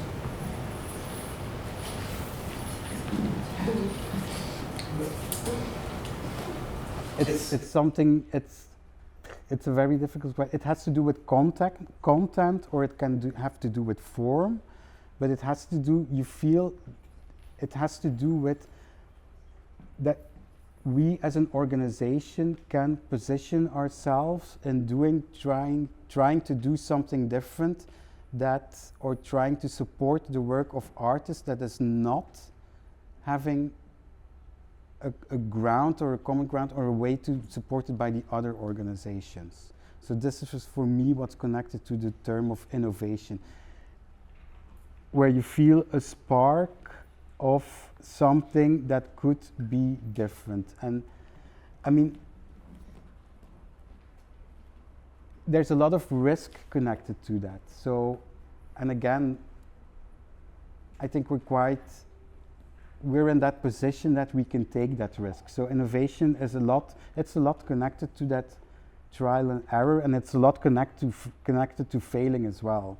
It's something, it's a very difficult question. It has to do with content, or it can have to do with form, but it has to do, it has to do with that we as an organization can position ourselves in trying to do something different, or trying to support the work of artists that is not having a ground or a common ground or a way to support it by the other organizations. So this is just for me what's connected to the term of innovation, where you feel a spark of something that could be different. And I mean, there's a lot of risk connected to that. So, and again, I think we're in that position that we can take that risk. So innovation is it's a lot connected to that trial and error, and it's a lot connected to failing as well.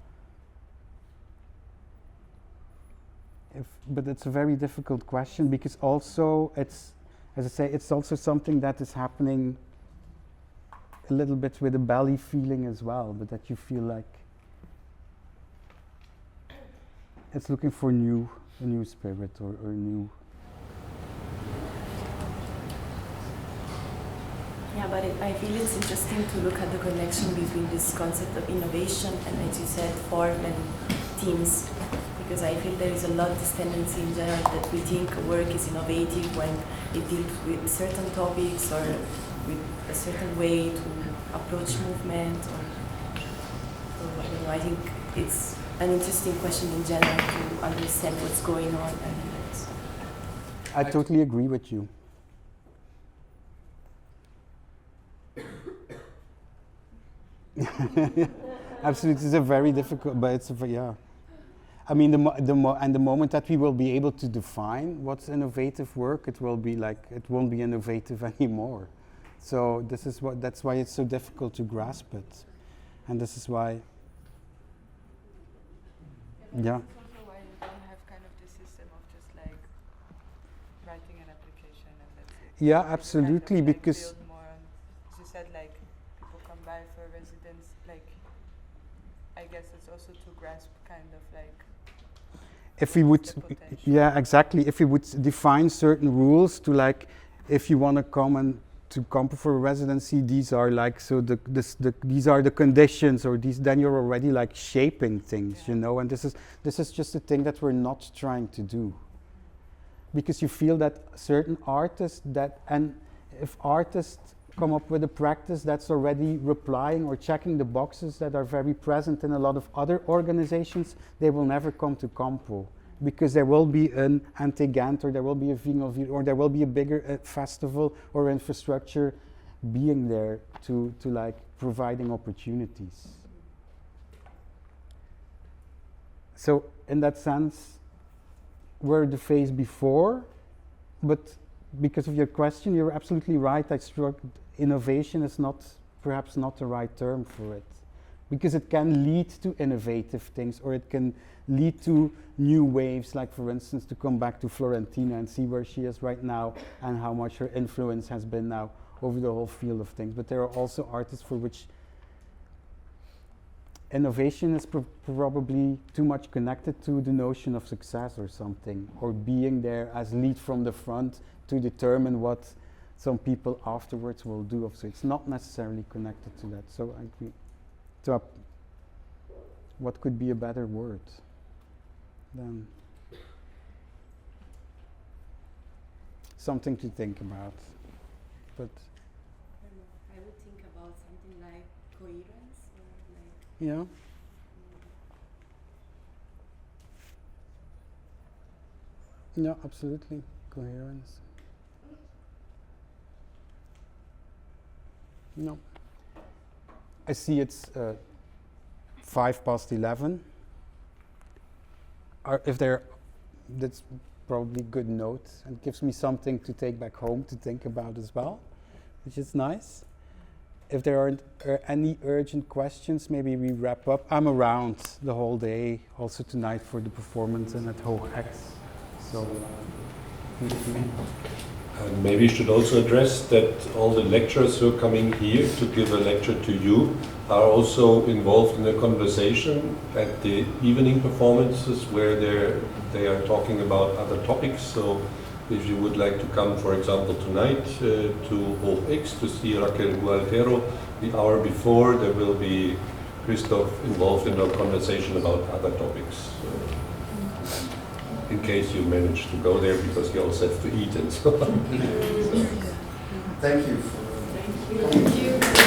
But it's a very difficult question, because also as I say, it's also something that is happening a little bit with a belly feeling as well, but that you feel like it's looking for a new spirit or new. Yeah, but I feel it's interesting to look at the connection between this concept of innovation and, as you said, form and teams. Because I feel there is a lot this tendency in general that we think work is innovative when it deals with certain topics or with a certain way to approach movement. So I think it's an interesting question in general to understand what's going on. I totally agree with you. Absolutely, it's a very difficult, but it's yeah. I mean, the moment that we will be able to define what's innovative work, it will be like it won't be innovative anymore. So that's why it's so difficult to grasp it, and this is why. Yeah. That's also why you don't have kind of the system of just like writing an application and that's it. Yeah, You absolutely, kind of, like, because. build more on, as you said, like people come by for residence. Like, I guess it's also to grasp kind of like. If we would, yeah, exactly. If we would define certain rules to like, if you want to come for a residency, these are like these are the conditions, or these. Then you're already like shaping things, you know. And this is just a thing that we're not trying to do, because you feel that certain artists and if artists come up with a practice that's already replying or checking the boxes that are very present in a lot of other organizations, they will never come to Campo, because there will be an Antegant, or there will be a Vingelvier, or there will be a bigger festival or infrastructure being there to like providing opportunities. So in that sense, we're the phase before, but because of your question, you're absolutely right. I struck innovation is perhaps not the right term for it, because it can lead to innovative things, or it can lead to new waves, like for instance, to come back to Florentina and see where she is right now and how much her influence has been now over the whole field of things. But there are also artists for which innovation is probably too much connected to the notion of success or something, or being there as lead from the front to determine what some people afterwards will do. So it's not necessarily connected to that. So I agree. So what could be a better word than something to think about? But I would think about something like coherence, or like. Yeah. Yeah, absolutely. Coherence. No. I see it's 11:05. That's probably a good note, and gives me something to take back home to think about as well, which is nice. If there aren't any urgent questions, maybe we wrap up. I'm around the whole day, also tonight for the performance and at Hoog X. So, maybe you should also address that all the lecturers who are coming here to give a lecture to you are also involved in a conversation at the evening performances where they are talking about other topics. So if you would like to come, for example, tonight to Hoog X to see Raquel Gualtero, the hour before there will be Kristof involved in a conversation about other topics. In case you manage to go there, because you also have to eat and so on. Thank you. Thank you.